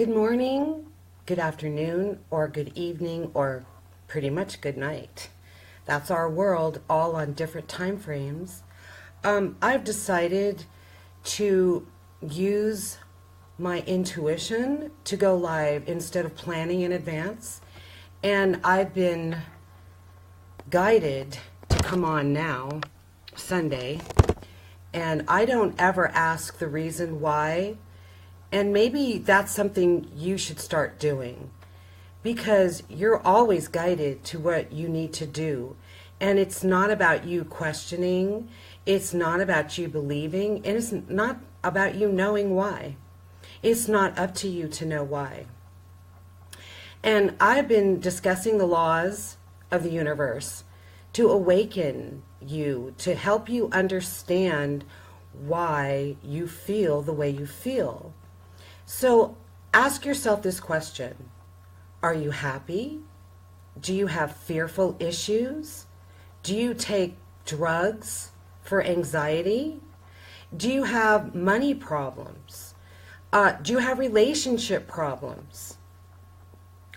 Good morning, good afternoon, or good evening, or pretty much good night. That's our world, all on different time frames. I've decided to use my intuition to go live instead of planning in advance. And I've been guided to come on now, Sunday. And I don't ever ask the reason why. And maybe that's something you should start doing, because you're always guided to what you need to do. And it's not about you questioning, it's not about you believing, and it's not about you knowing why. It's not up to you to know why. And I've been discussing the laws of the universe to awaken you, to help you understand why you feel the way you feel. So ask yourself this question. Are you happy? Do you have fearful issues? Do you take drugs for anxiety? Do you have money problems? Do you have relationship problems?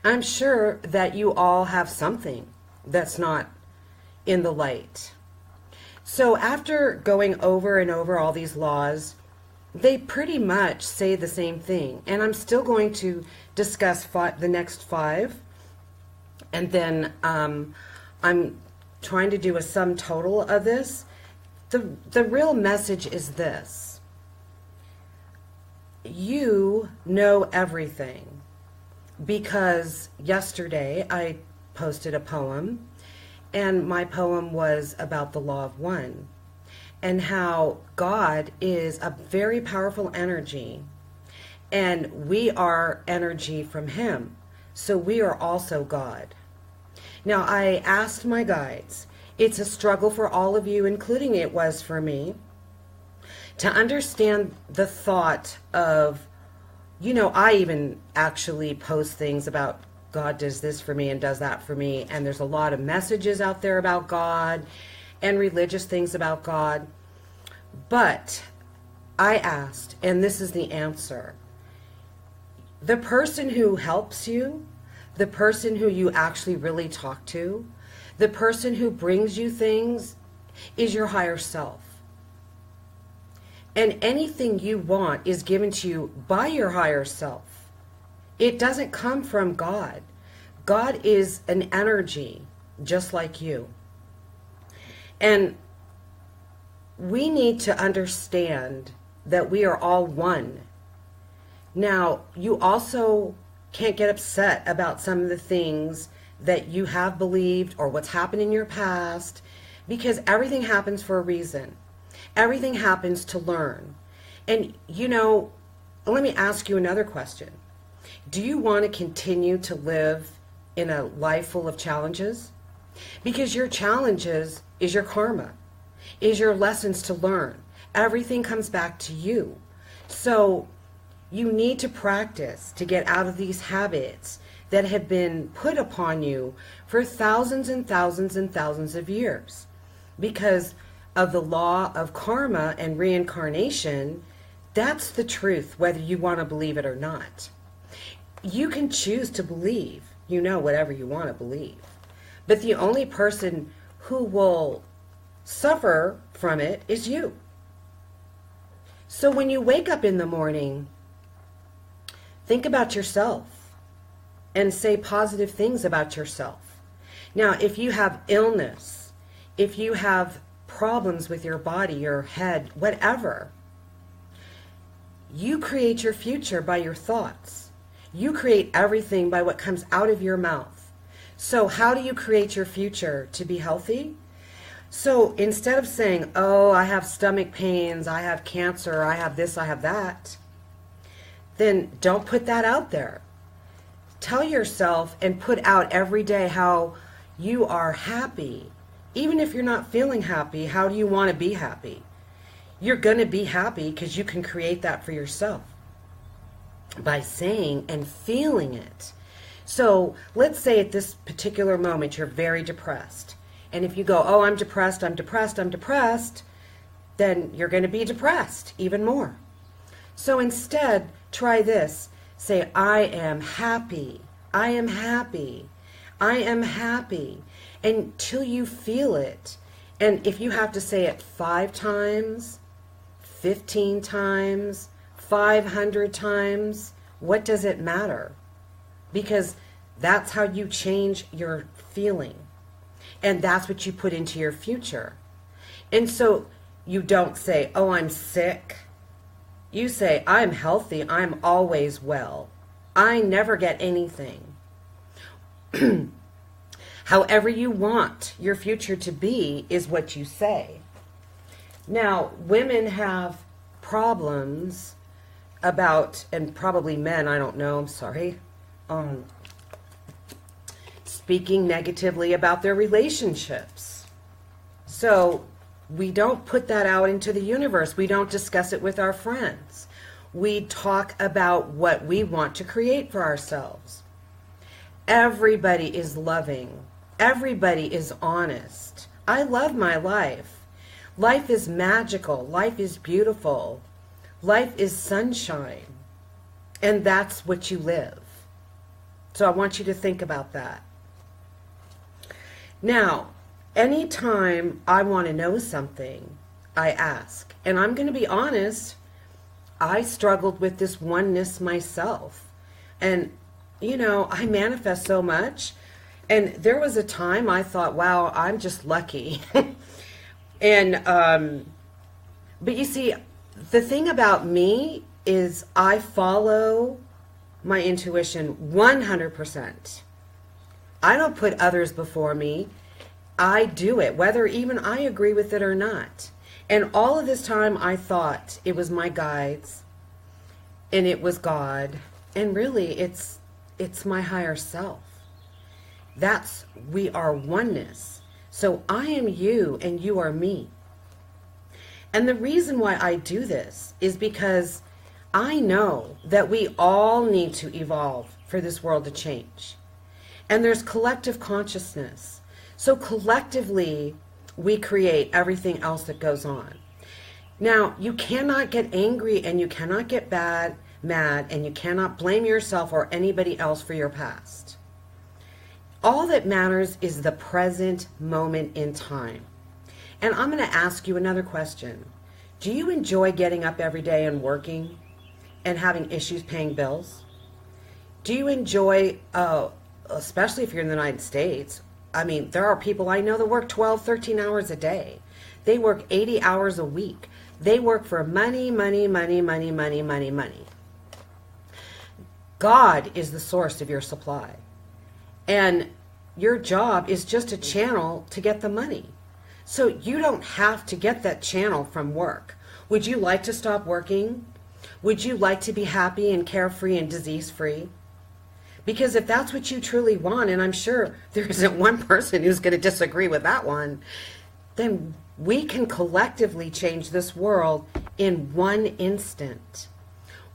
I'm sure that you all have something that's not in the light. So after going over and over all these laws, they pretty much say the same thing. And I'm still going to discuss the next 5. And then I'm trying to do a sum total of this. The real message is this. You know everything. Because yesterday I posted a poem. And my poem was about the law of one. And how God is a very powerful energy, and we are energy from Him. So we are also God. Now, I asked my guides, it's a struggle for all of you, including it was for me, to understand the thought of, I even actually post things about God does this for me and does that for me, and there's a lot of messages out there about God, and religious things about God. But I asked, and this is the answer. The person who helps you, the person who you actually really talk to, the person who brings you things is your higher self. And anything you want is given to you by your higher self. It doesn't come from God. God is an energy just like you. And we need to understand that we are all one. Now, you also can't get upset about some of the things that you have believed or what's happened in your past, because everything happens for a reason. Everything happens to learn. And, let me ask you another question. Do you want to continue to live in a life full of challenges? Because your challenges is your karma, is your lessons to learn. Everything comes back to you. So you need to practice to get out of these habits that have been put upon you for thousands and thousands and thousands of years. Because of the law of karma and reincarnation, that's the truth, whether you want to believe it or not. You can choose to believe, whatever you want to believe. But the only person who will suffer from it is you. So when you wake up in the morning, think about yourself and say positive things about yourself. Now, if you have illness, if you have problems with your body, your head, whatever, you create your future by your thoughts. You create everything by what comes out of your mouth. So how do you create your future to be healthy? So instead of saying, oh, I have stomach pains, I have cancer, I have this, I have that, then don't put that out there. Tell yourself and put out every day how you are happy. Even if you're not feeling happy, how do you want to be happy? You're going to be happy because you can create that for yourself by saying and feeling it. So let's say at this particular moment you're very depressed. And if you go, oh, I'm depressed, I'm depressed, I'm depressed, then you're going to be depressed even more. So instead, try this. Say, I am happy. I am happy. I am happy. Until you feel it. And if you have to say it 5 times, 15 times, 500 times, what does it matter? Because that's how you change your feeling. And that's what you put into your future. And so you don't say, oh, I'm sick. You say, I'm healthy. I'm always well. I never get anything. However you want your future to be is what you say. Now, women have problems about, and probably men, I don't know, I'm sorry, speaking negatively about their relationships. So we don't put that out into the universe. We don't discuss it with our friends. We talk about what we want to create for ourselves. Everybody is loving. Everybody is honest. I love my life. Life is magical. Life is beautiful. Life is sunshine. And that's what you live. So I want you to think about that. Now, anytime I want to know something, I ask. And I'm going to be honest, I struggled with this oneness myself. And, you know, I manifest so much. And there was a time I thought, wow, I'm just lucky. And, but you see, the thing about me is I follow my intuition 100%. I don't put others before me. I do it, whether even I agree with it or not. And all of this time I thought it was my guides and it was God. And really it's my higher self. We are oneness. So I am you and you are me. And the reason why I do this is because I know that we all need to evolve for this world to change. And there's collective consciousness. So collectively, we create everything else that goes on. Now, you cannot get angry and you cannot get mad, and you cannot blame yourself or anybody else for your past. All that matters is the present moment in time. And I'm going to ask you another question. Do you enjoy getting up every day and working and having issues paying bills? Do you enjoy, especially if you're in the United States, I mean, there are people I know that work 12, 13 hours a day. They work 80 hours a week. They work for money, money, money, money, money, money, money. God is the source of your supply. And your job is just a channel to get the money. So you don't have to get that channel from work. Would you like to stop working? Would you like to be happy and carefree and disease-free? Because if that's what you truly want, and I'm sure there isn't one person who's going to disagree with that one, then we can collectively change this world in one instant.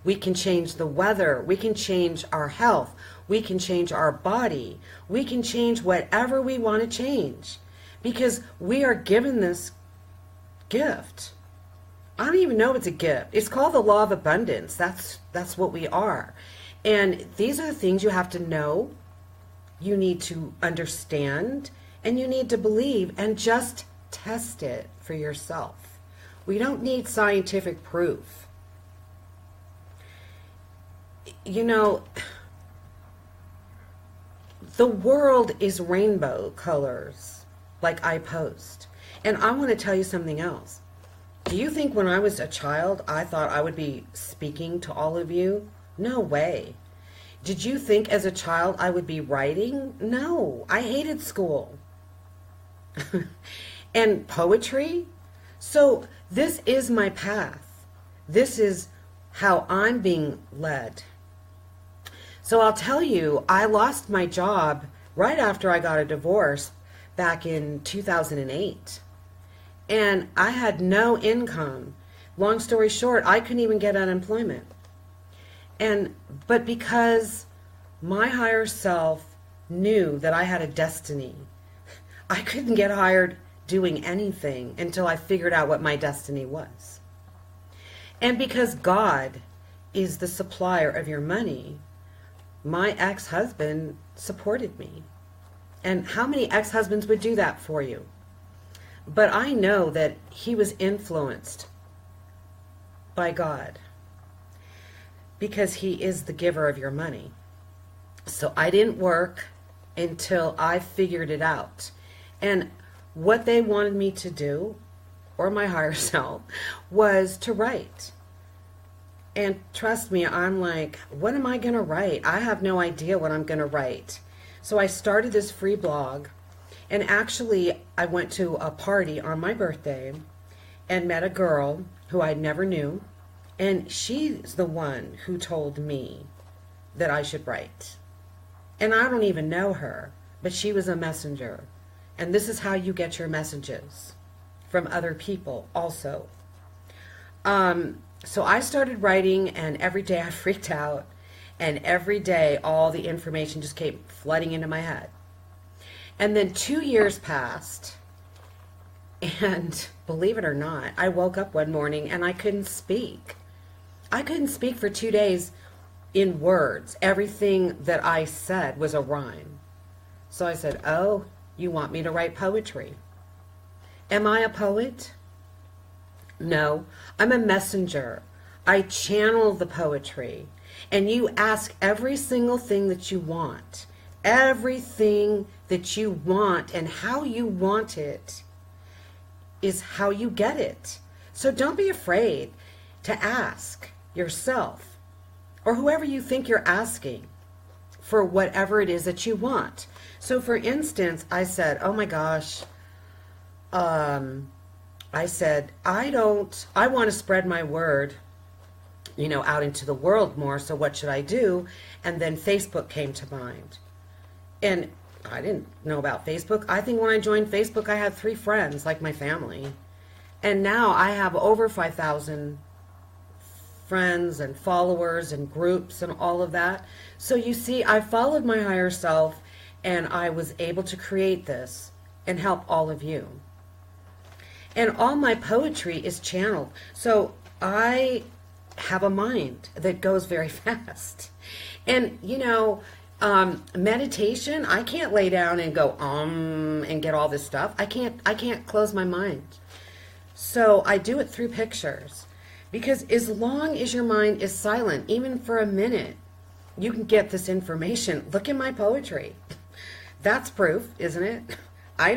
We can change the weather. We can change our health. We can change our body. We can change whatever we want to change. Because we are given this gift. I don't even know if it's a gift. It's called the law of abundance. That's what we are. And these are the things you have to know, you need to understand, and you need to believe, and just test it for yourself. We don't need scientific proof. You know, the world is rainbow colors, like I post. And I want to tell you something else. Do you think when I was a child, I thought I would be speaking to all of you? No way. Did you think as a child I would be writing? No, I hated school. And poetry? So this is my path. This is how I'm being led. So I'll tell you, I lost my job right after I got a divorce back in 2008. And I had no income. Long story short, I couldn't even get unemployment. But because my higher self knew that I had a destiny, I couldn't get hired doing anything until I figured out what my destiny was. And because God is the supplier of your money, my ex-husband supported me. And how many ex-husbands would do that for you? But I know that he was influenced by God because he is the giver of your money. So I didn't work until I figured it out. And what they wanted me to do, or my higher self, was to write. And trust me, I'm like, what am I going to write? I have no idea what I'm going to write. So I started this free blog. And actually, I went to a party on my birthday and met a girl who I never knew. And she's the one who told me that I should write. And I don't even know her, but she was a messenger. And this is how you get your messages from other people also. So I started writing, and every day I freaked out. And every day all the information just came flooding into my head. And then 2 years passed, and believe it or not, I woke up one morning and I couldn't speak. I couldn't speak for 2 days in words. Everything that I said was a rhyme. So I said, oh, you want me to write poetry? Am I a poet? No, I'm a messenger. I channel the poetry. And you ask every single thing that you want. Everything that you want and how you want it is how you get it. So don't be afraid to ask yourself or whoever you think you're asking for whatever it is that you want. So for instance, I said, oh my gosh, I said, I want to spread my word, out into the world more. So what should I do? And then Facebook came to mind. And I didn't know about Facebook. I think when I joined Facebook, I had 3 friends, like my family. And now I have over 5,000 friends and followers and groups and all of that. So you see, I followed my higher self, and I was able to create this and help all of you. And all my poetry is channeled. So I have a mind that goes very fast. And, meditation, I can't lay down and go, and get all this stuff. I can't close my mind. So I do it through pictures. Because as long as your mind is silent, even for a minute, you can get this information. Look at my poetry. That's proof, isn't it? I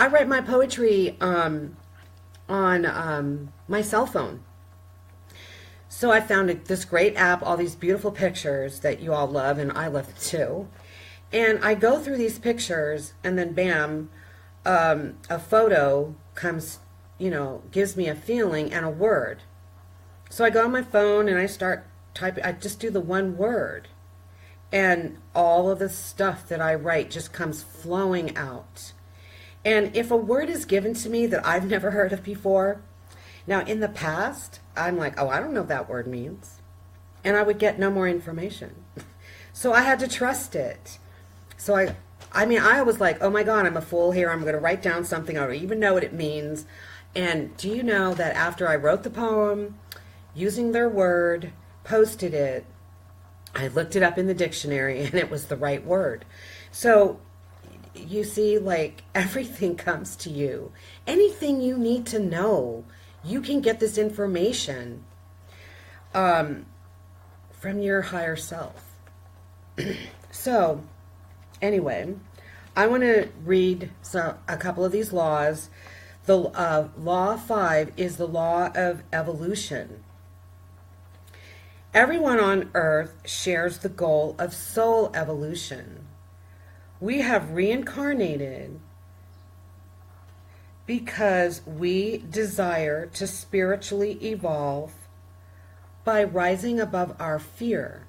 write my poetry on my cell phone. So I found this great app, all these beautiful pictures that you all love, and I love too. And I go through these pictures, and then bam, a photo comes, gives me a feeling and a word. So I go on my phone and I start typing. I just do the one word. And all of the stuff that I write just comes flowing out. And if a word is given to me that I've never heard of before, now in the past, I'm like, oh, I don't know what that word means. And I would get no more information. So I had to trust it. So I was like, oh my God, I'm a fool here. I'm going to write down something. I don't even know what it means. And do you know that after I wrote the poem, using their word, posted it, I looked it up in the dictionary and it was the right word. So you see, like, everything comes to you. Anything you need to know, you can get this information from your higher self. So, anyway, I want to read a couple of these laws. The law 5 is the law of evolution. Everyone on earth shares the goal of soul evolution. We have reincarnated because we desire to spiritually evolve by rising above our fear-based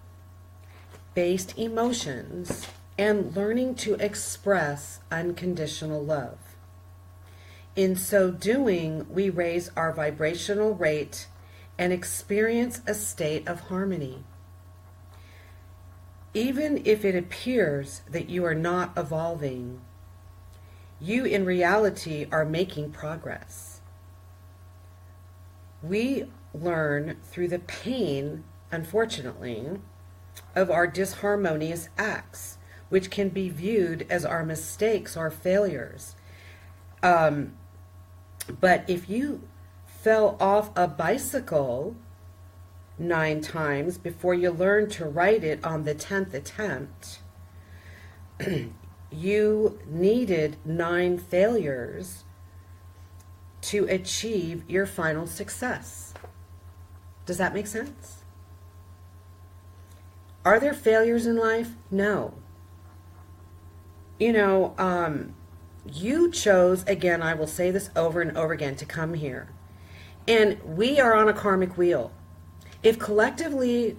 emotions and learning to express unconditional love. In so doing, we raise our vibrational rate and experience a state of harmony. Even if it appears that you are not evolving, you in reality are making progress. We learn through the pain, unfortunately, of our disharmonious acts, which can be viewed as our mistakes or failures. But if you fell off a bicycle 9 times before you learned to ride it on the 10th attempt, you needed 9 failures to achieve your final success. Does that make sense? Are there failures in life? No. You chose, again, I will say this over and over again, to come here. And we are on a karmic wheel. If collectively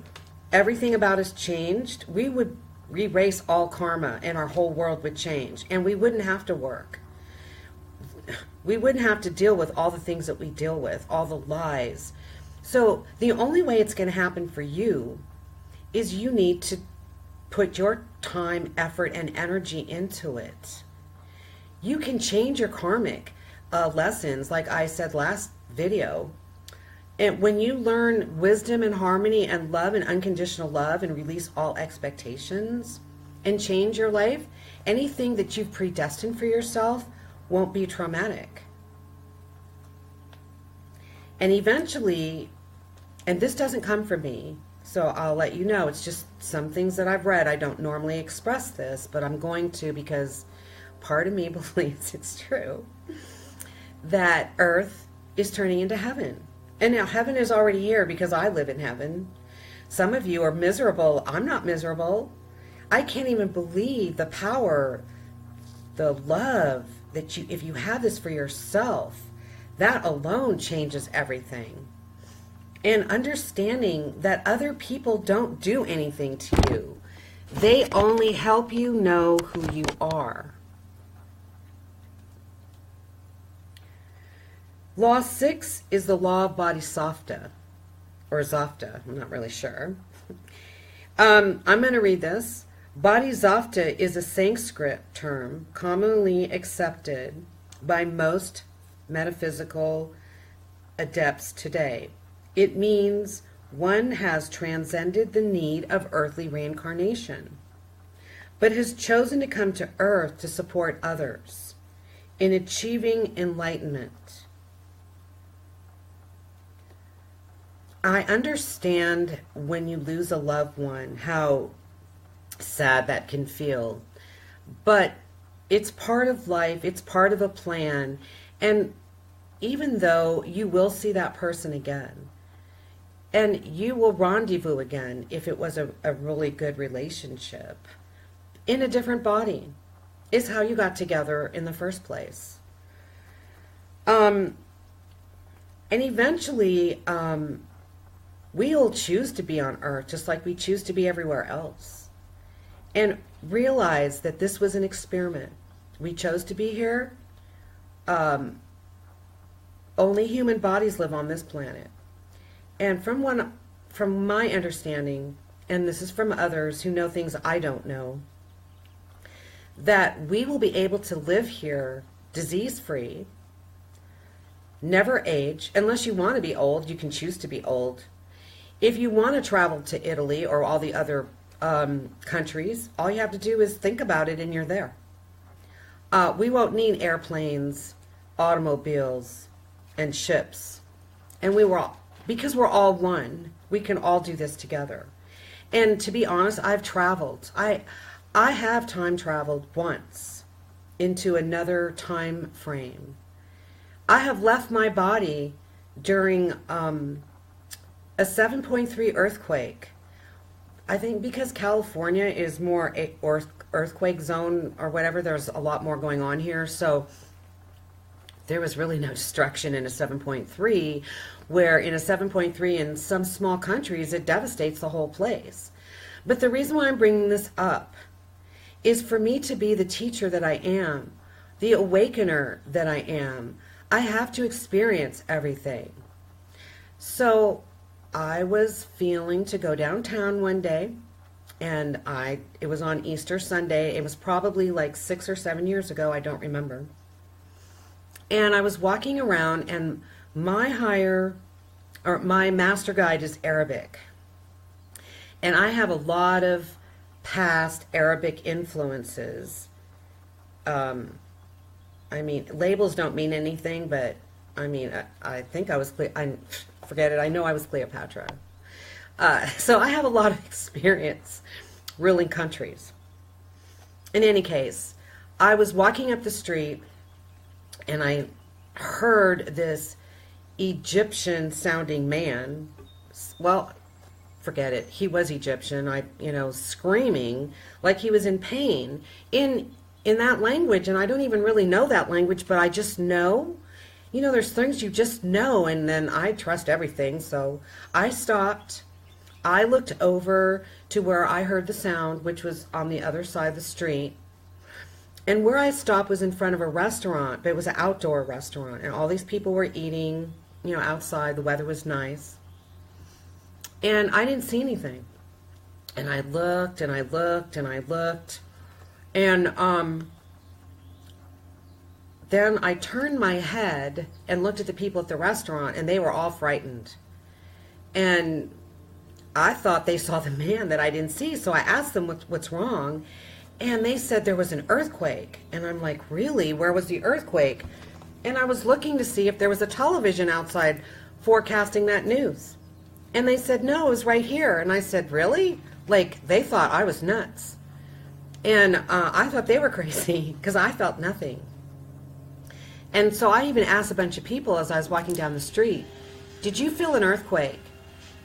everything about us changed, we would erase all karma and our whole world would change. And we wouldn't have to work. We wouldn't have to deal with all the things that we deal with, all the lies. So the only way it's going to happen for you is you need to put your time, effort, and energy into it. You can change your karmic lessons, like I said last video. And when you learn wisdom and harmony and love and unconditional love and release all expectations and change your life, anything that you've predestined for yourself won't be traumatic. And eventually, and this doesn't come from me, so I'll let you know, it's just some things that I've read. I don't normally express this, but I'm going to, because part of me believes it's true, that Earth is turning into heaven. And now heaven is already here because I live in heaven. Some of you are miserable. I'm not miserable. I can't even believe the power, the love that you, if you have this for yourself, that alone changes everything. And understanding that other people don't do anything to you. They only help you know who you are. Law 6 is the law of Bodhisattva, or Zafta, I'm not really sure. I'm going to read this. Bodhisattva is a Sanskrit term commonly accepted by most metaphysical adepts today. It means one has transcended the need of earthly reincarnation, but has chosen to come to earth to support others in achieving enlightenment. I understand when you lose a loved one, how sad that can feel. But it's part of life, it's part of a plan. And even though you will see that person again, and you will rendezvous again if it was a really good relationship, in a different body, is how you got together in the first place. And eventually, we'll choose to be on Earth just like we choose to be everywhere else. And realize that this was an experiment. We chose to be here. Only human bodies live on this planet. And from my understanding, and this is from others who know things I don't know, that we will be able to live here disease-free, never age. Unless you want to be old, you can choose to be old. If you want to travel to Italy or all the other countries, all you have to do is think about it and you're there. We won't need airplanes, automobiles, and ships. And because we're all one, we can all do this together. And to be honest, I've traveled. I have time traveled once into another time frame. I have left my body during a 7.3 earthquake. I think because California is more earthquake zone or whatever, there's a lot more going on here. So there was really no destruction in a 7.3, where in a 7.3 in some small countries, it devastates the whole place. But the reason why I'm bringing this up is for me to be the teacher that I am, the awakener that I am. I have to experience everything. So I was feeling to go downtown one day, and it was on Easter Sunday. It was probably like 6 or 7 years ago. I don't remember. And I was walking around, and my higher or my master guide is Arabic. And I have a lot of past Arabic influences. I mean, labels don't mean anything, but I mean, I think I was, forget it, I know I was Cleopatra. So I have a lot of experience ruling countries. In any case, I was walking up the street and I heard this Egyptian sounding man, well, forget it, he was Egyptian, screaming like he was in pain in that language, and I don't even really know that language, but I just know, there's things you just know, and then I trust everything. So I stopped, I looked over to where I heard the sound, which was on the other side of the street, and where I stopped was in front of a restaurant, but it was an outdoor restaurant, and all these people were eating, outside. The weather was nice, and I didn't see anything, and I looked and I looked and I looked, and then I turned my head and looked at the people at the restaurant, and they were all frightened. And I thought they saw the man that I didn't see, so I asked them what's wrong, and they said there was an earthquake. And I'm like, really? Where was the earthquake? And I was looking to see if there was a television outside forecasting that news. And they said, no, it was right here. And I said, really? Like, they thought I was nuts. And I thought they were crazy because I felt nothing. And so I even asked a bunch of people as I was walking down the street, did you feel an earthquake?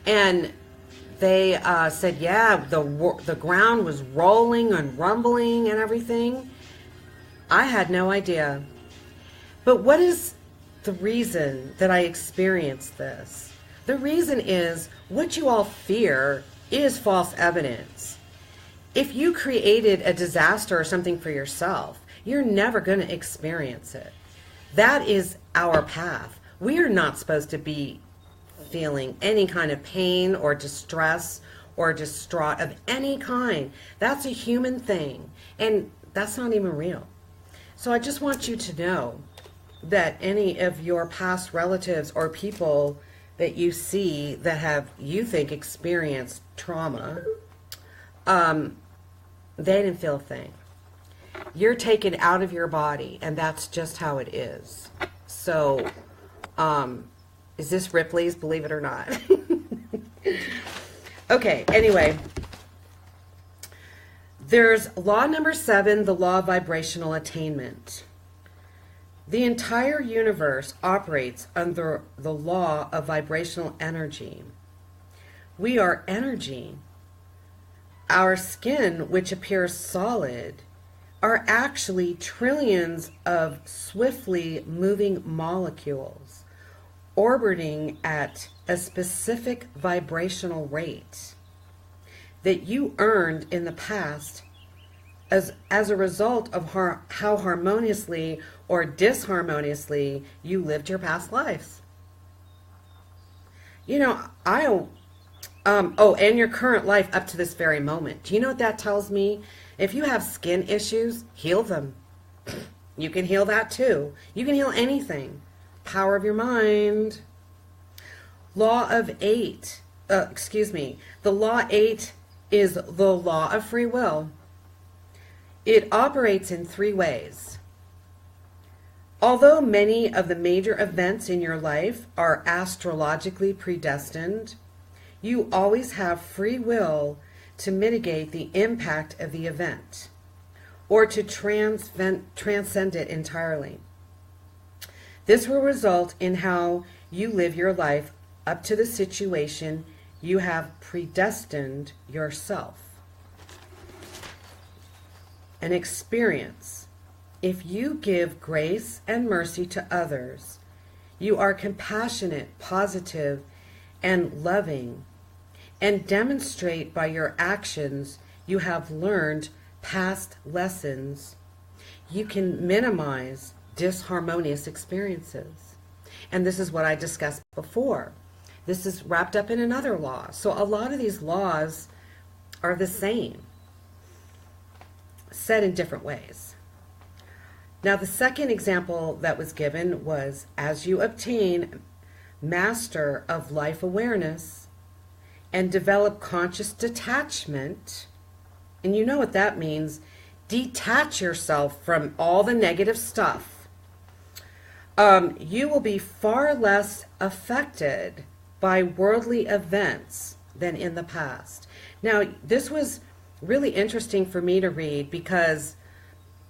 And they said, yeah, the ground was rolling and rumbling and everything. I had no idea. But what is the reason that I experienced this? The reason is what you all fear is false evidence. If you created a disaster or something for yourself, you're never going to experience it. That is our path. We are not supposed to be feeling any kind of pain or distress or distraught of any kind. That's a human thing, and that's not even real. So I just want you to know that any of your past relatives or people that you see that have, you think, experienced trauma, they didn't feel a thing. You're taken out of your body, and that's just how it is. So, is this Ripley's, believe it or not? Okay, anyway. There's law number 7, the law of vibrational attainment. The entire universe operates under the law of vibrational energy. We are energy. Our skin, which appears solid, are actually trillions of swiftly moving molecules orbiting at a specific vibrational rate that you earned in the past as a result of how harmoniously or disharmoniously you lived your past lives. And your current life up to this very moment. Do you know what that tells me? If you have skin issues, heal them. You can heal that too. You can heal anything. Power of your mind. Law of 8. The law 8 is the law of free will. It operates in 3 ways. Although many of the major events in your life are astrologically predestined, you always have free will to mitigate the impact of the event or to transcend it entirely. This will result in how you live your life up to the situation you have predestined yourself. An experience. If you give grace and mercy to others, you are compassionate, positive, and loving, and demonstrate by your actions you have learned past lessons, you can minimize disharmonious experiences. And this is what I discussed before. This is wrapped up in another law. So a lot of these laws are the same, said in different ways. Now, the second example that was given was, as you obtain master of life awareness, and develop conscious detachment. And you know what that means. Detach yourself from all the negative stuff. You will be far less affected by worldly events than in the past. Now, this was really interesting for me to read because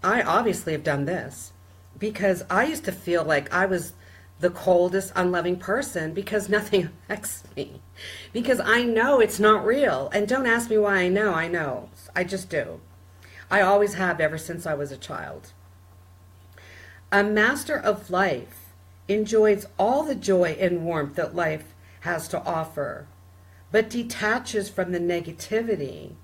I obviously have done this. Because I used to feel like I was the coldest, unloving person because nothing affects me. Because I know it's not real. And don't ask me why I know. I know. I just do. I always have ever since I was a child. A master of life enjoys all the joy and warmth that life has to offer, but detaches from the negativity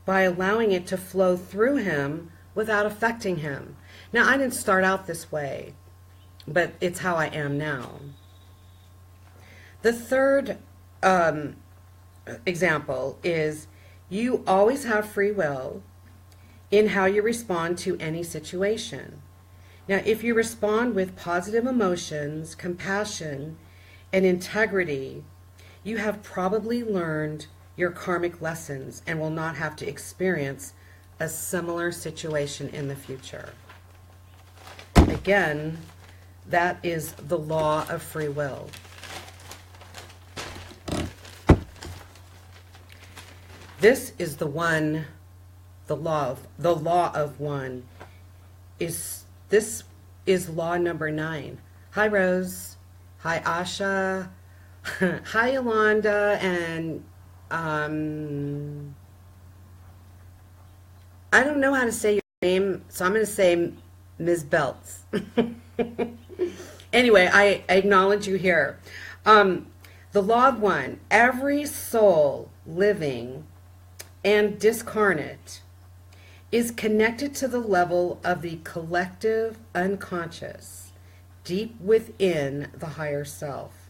by allowing it to flow through him without affecting him. Now, I didn't start out this way, but it's how I am now. The third example is you always have free will in how you respond to any situation. Now, if you respond with positive emotions, compassion, and integrity, you have probably learned your karmic lessons and will not have to experience a similar situation in the future. Again, that is the law of free will. This is the one, the law of one. This is law number 9. Hi, Rose. Hi, Asha. Hi, Yolanda. And I don't know how to say your name, so I'm going to say Ms. Belts. Anyway, I acknowledge you here. The law of one. Every soul living and discarnate is connected to the level of the collective unconscious, deep within the higher self.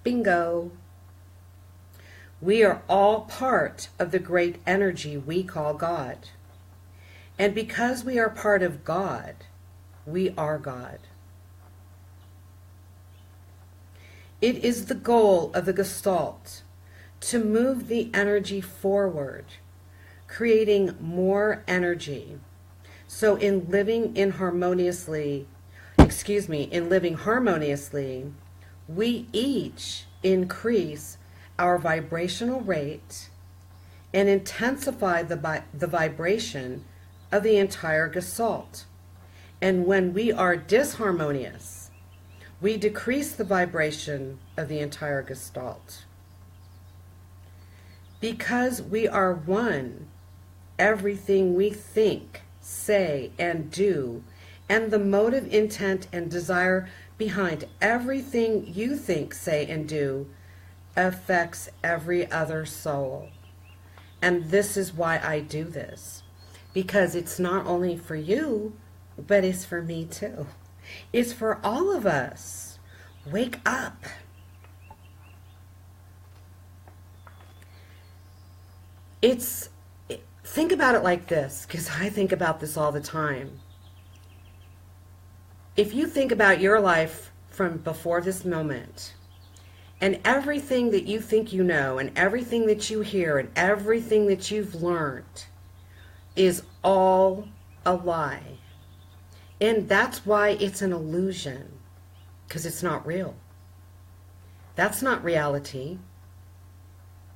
Bingo. We are all part of the great energy we call God. And because we are part of God, we are God. It is the goal of the Gestalt to move the energy forward, creating more energy. So in living harmoniously, we each increase our vibrational rate and intensify the vibration of the entire Gestalt. And when we are disharmonious, we decrease the vibration of the entire Gestalt. Because we are one, everything we think, say, and do, and the motive, intent, and desire behind everything you think, say, and do affects every other soul. And this is why I do this. Because it's not only for you, but it's for me too. It's for all of us. Wake up. Think about it like this, because I think about this all the time. If you think about your life from before this moment, and everything that you think you know, and everything that you hear, and everything that you've learned is all a lie. And that's why it's an illusion, because it's not real. That's not reality.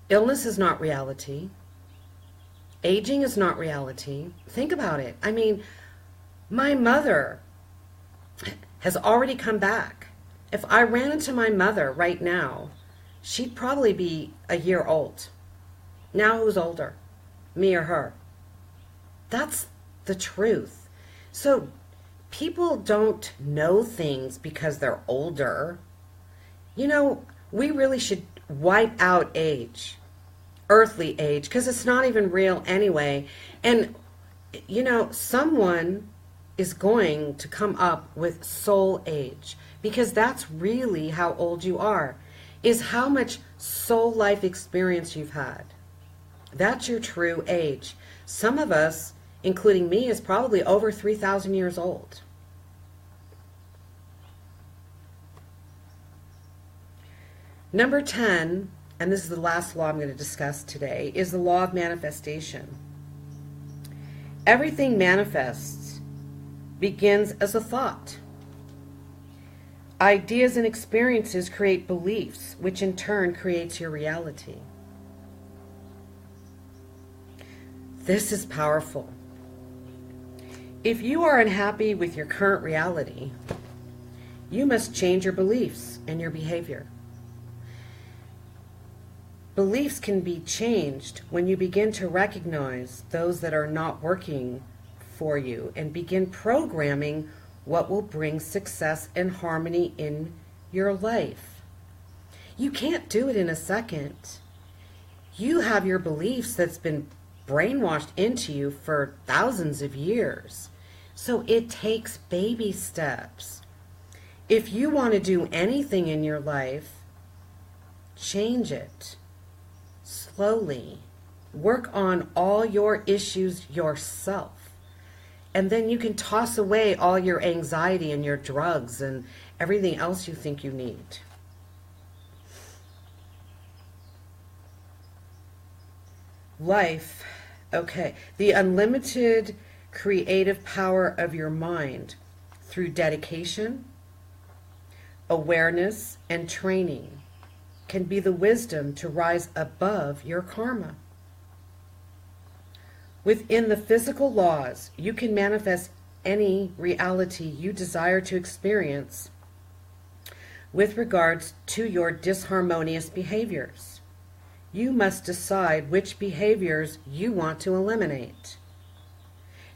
Illness is not reality. Aging is not reality. Think about it. I mean, my mother has already come back. If I ran into my mother right now, she'd probably be a year old. Now who's older? Me or her? That's the truth. So people don't know things because they're older. You know, we really should wipe out age. Earthly age, because it's not even real anyway. And you know, someone is going to come up with soul age, because that's really how old you are, is how much soul life experience you've had. That's your true age. Some of us, including me, is probably over 3,000 years old. Number 10, and this is the last law I'm going to discuss today, is the law of manifestation. Everything manifests begins as a thought. Ideas and experiences create beliefs, which in turn creates your reality. This is powerful. If you are unhappy with your current reality, you must change your beliefs and your behavior. Beliefs can be changed when you begin to recognize those that are not working for you and begin programming what will bring success and harmony in your life. You can't do it in a second. You have your beliefs that's been brainwashed into you for thousands of years. So it takes baby steps. If you want to do anything in your life, change it slowly. Work on all your issues yourself. And then you can toss away all your anxiety and your drugs and everything else you think you need. Life, okay. The unlimited creative power of your mind through dedication, awareness, and training can be the wisdom to rise above your karma. Within the physical laws, you can manifest any reality you desire to experience with regards to your disharmonious behaviors. You must decide which behaviors you want to eliminate.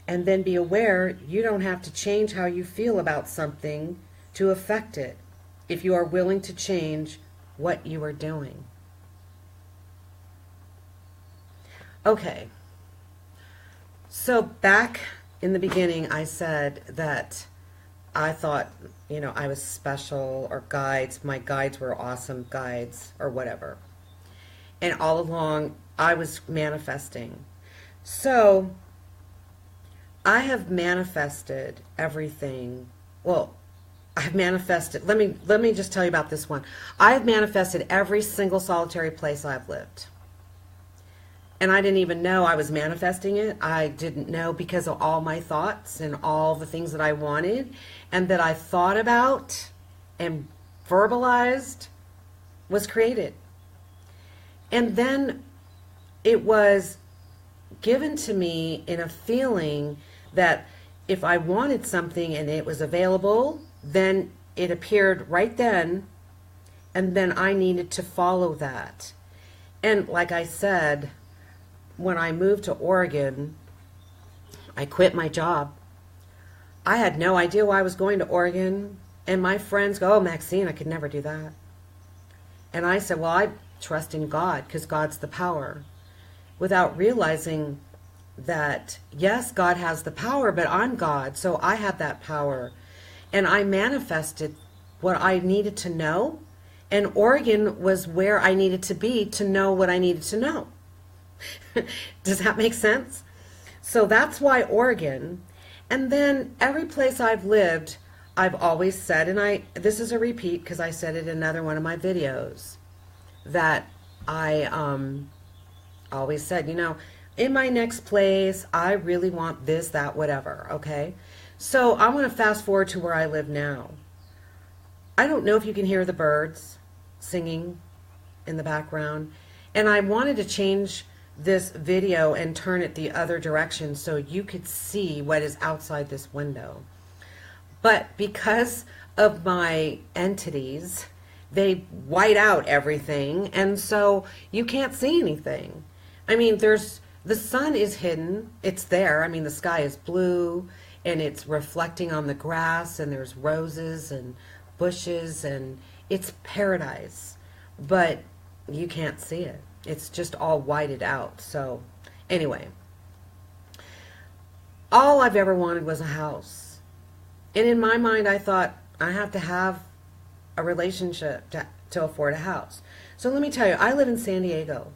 And then be aware you don't have to change how you feel about something to affect it if you are willing to change what you are doing. Okay. So back in the beginning, I said that I thought, I was special, or guides. My guides were awesome guides or whatever. And all along, I was manifesting. So I have manifested everything. Well, I've manifested, let me just tell you about this one. I've manifested every single solitary place I've lived. And I didn't even know I was manifesting it. I didn't know because of all my thoughts and all the things that I wanted and that I thought about and verbalized was created. And then it was given to me in a feeling that if I wanted something and it was available, then it appeared right then, and then I needed to follow that. And like I said, when I moved to Oregon, I quit my job. I had no idea why I was going to Oregon, and my friends go, "Oh, Maxine, I could never do that." And I said, well, I trust in God because God's the power, without realizing that, yes, God has the power, but I'm God, so I had that power. And I manifested what I needed to know, and Oregon was where I needed to be to know what I needed to know. Does that make sense? So that's why Oregon. And then every place I've lived, I've always said, and this is a repeat because I said it in another one of my videos, that I always said, in my next place, I really want this, that, whatever, okay? So I want to fast forward to where I live now. I don't know if you can hear the birds singing in the background, and I wanted to change this video and turn it the other direction so you could see what is outside this window. But because of my entities, they white out everything, and so you can't see anything. I mean, the sun is hidden. It's there. I mean, the sky is blue, and it's reflecting on the grass, and there's roses and bushes, and it's paradise. But you can't see it. It's just all whited out. So anyway, all I've ever wanted was a house. And in my mind, I thought, I have to have a relationship to afford a house. So let me tell you, I live in San Diego.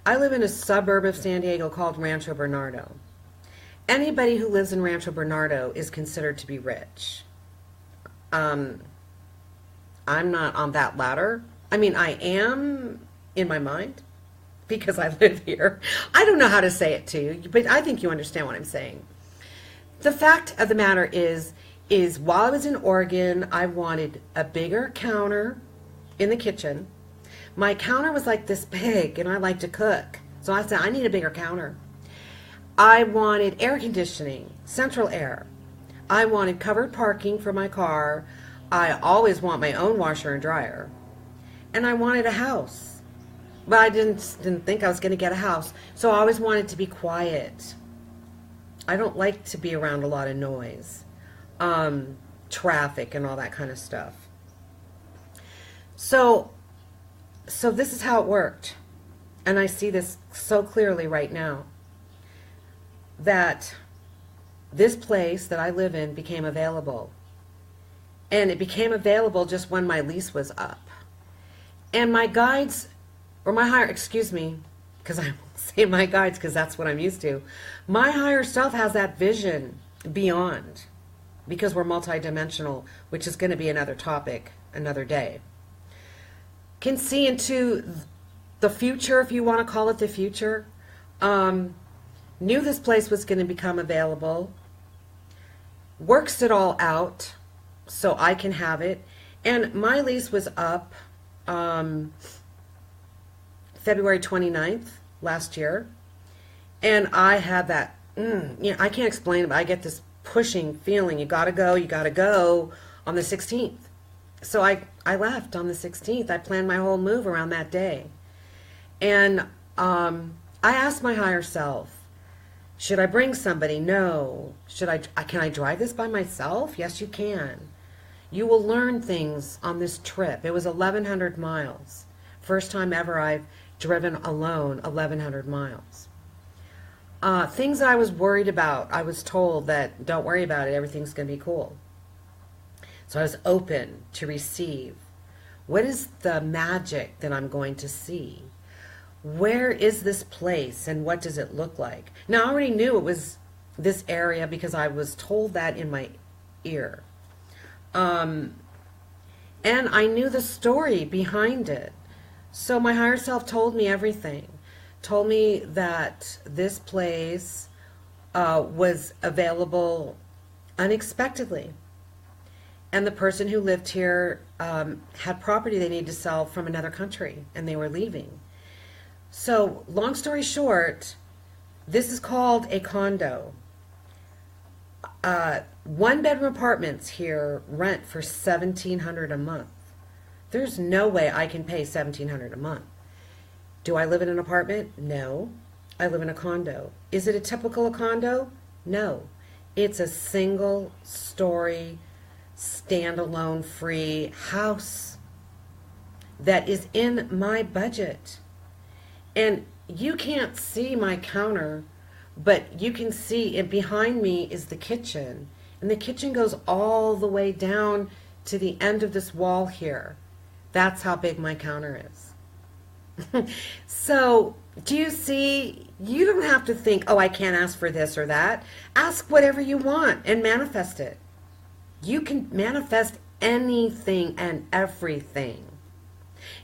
I live in a suburb of San Diego called Rancho Bernardo. Anybody who lives in Rancho Bernardo is considered to be rich. I'm not on that ladder. I mean, I am in my mind because I live here. I don't know how to say it to you, but I think you understand what I'm saying. The fact of the matter is while I was in Oregon, I wanted a bigger counter in the kitchen. My counter was like this big, and I like to cook. So I said, I need a bigger counter. I wanted air conditioning, central air. I wanted covered parking for my car. I always want my own washer and dryer. And I wanted a house. But I didn't think I was going to get a house. So I always wanted to be quiet. I don't like to be around a lot of noise, traffic and all that kind of stuff. So this is how it worked. And I see this so clearly right now. That this place that I live in became available. And it became available just when my lease was up. And my guides, or my higher, excuse me, because I won't say my guides because that's what I'm used to. My higher self has that vision beyond, because we're multidimensional, which is going to be another topic another day. Can see into the future, if you want to call it the future. Knew this place was going to become available. Works it all out so I can have it. And my lease was up February 29th last year. And I had that, I can't explain it, but I get this pushing feeling. You got to go on the 16th. So I left on the 16th. I planned my whole move around that day. And I asked my higher self, should I bring somebody? No. Can I drive this by myself? Yes, you can. You will learn things on this trip. It was 1,100 miles. First time ever I've driven alone 1,100 miles. Things I was worried about, I was told that don't worry about it, everything's going to be cool. So I was open to receive. What is the magic that I'm going to see? Where is this place and what does it look like? Now, I already knew it was this area because I was told that in my ear. And I knew the story behind it. So my higher self told me everything. Told me that this place was available unexpectedly. And the person who lived here had property they needed to sell from another country, and they were leaving. So, long story short, this is called a condo. One-bedroom apartments here rent for $1,700 a month. There's no way I can pay $1,700 a month. Do I live in an apartment? No. I live in a condo. Is it a typical condo? No. It's a single-story, standalone, free house that is in my budget. And you can't see my counter, but you can see it behind me is the kitchen. And the kitchen goes all the way down to the end of this wall here. That's how big my counter is. So, do you see? You don't have to think, oh, I can't ask for this or that. Ask whatever you want and manifest it. You can manifest anything and everything.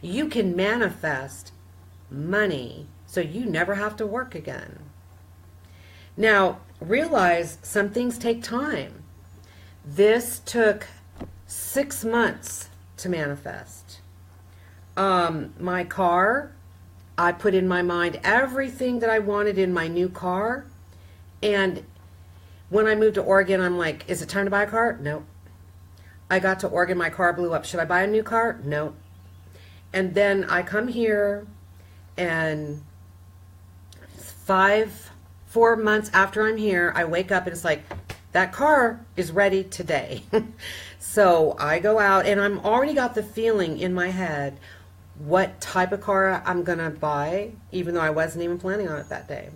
You can manifest money so you never have to work again. Now, realize some things take time. This took 6 months to manifest. My car, I put in my mind everything that I wanted in my new car. And when I moved to Oregon, I'm like, is it time to buy a car? No. I got to Oregon, my car blew up. Should I buy a new car? No. And then I come here, and 4 months after I'm here, I wake up and it's like, that car is ready today. So I go out and I'm already got the feeling in my head what type of car I'm going to buy, even though I wasn't even planning on it that day.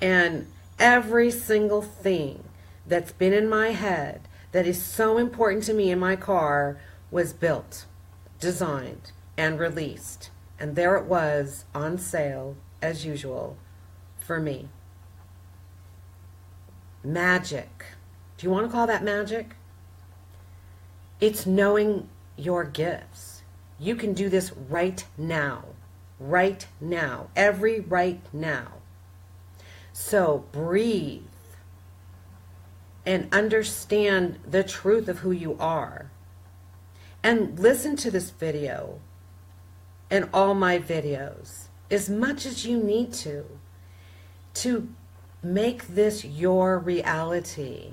And every single thing that's been in my head that is so important to me in my car was built, designed, and released. And there it was on sale, as usual, for me. Magic. Do you want to call that magic? It's knowing your gifts. You can do this right now. Right now. Every right now. So breathe and understand the truth of who you are. And listen to this video and all my videos as much as you need to make this your reality.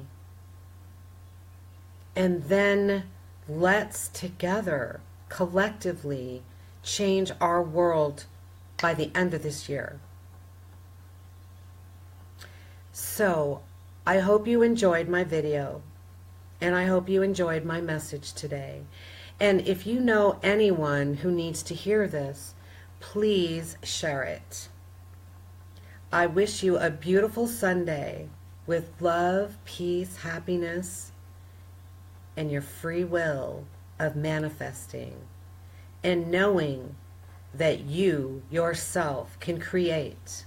And then let's together, collectively, change our world by the end of this year. So, I hope you enjoyed my video, and I hope you enjoyed my message today. And if you know anyone who needs to hear this, please share it. I wish you a beautiful Sunday with love, peace, happiness, and your free will of manifesting, and knowing that you yourself can create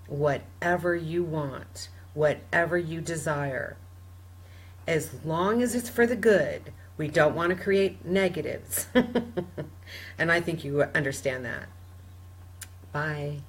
whatever you want, whatever you desire, as long as it's for the good. We don't want to create negatives. And I think you understand that. Bye.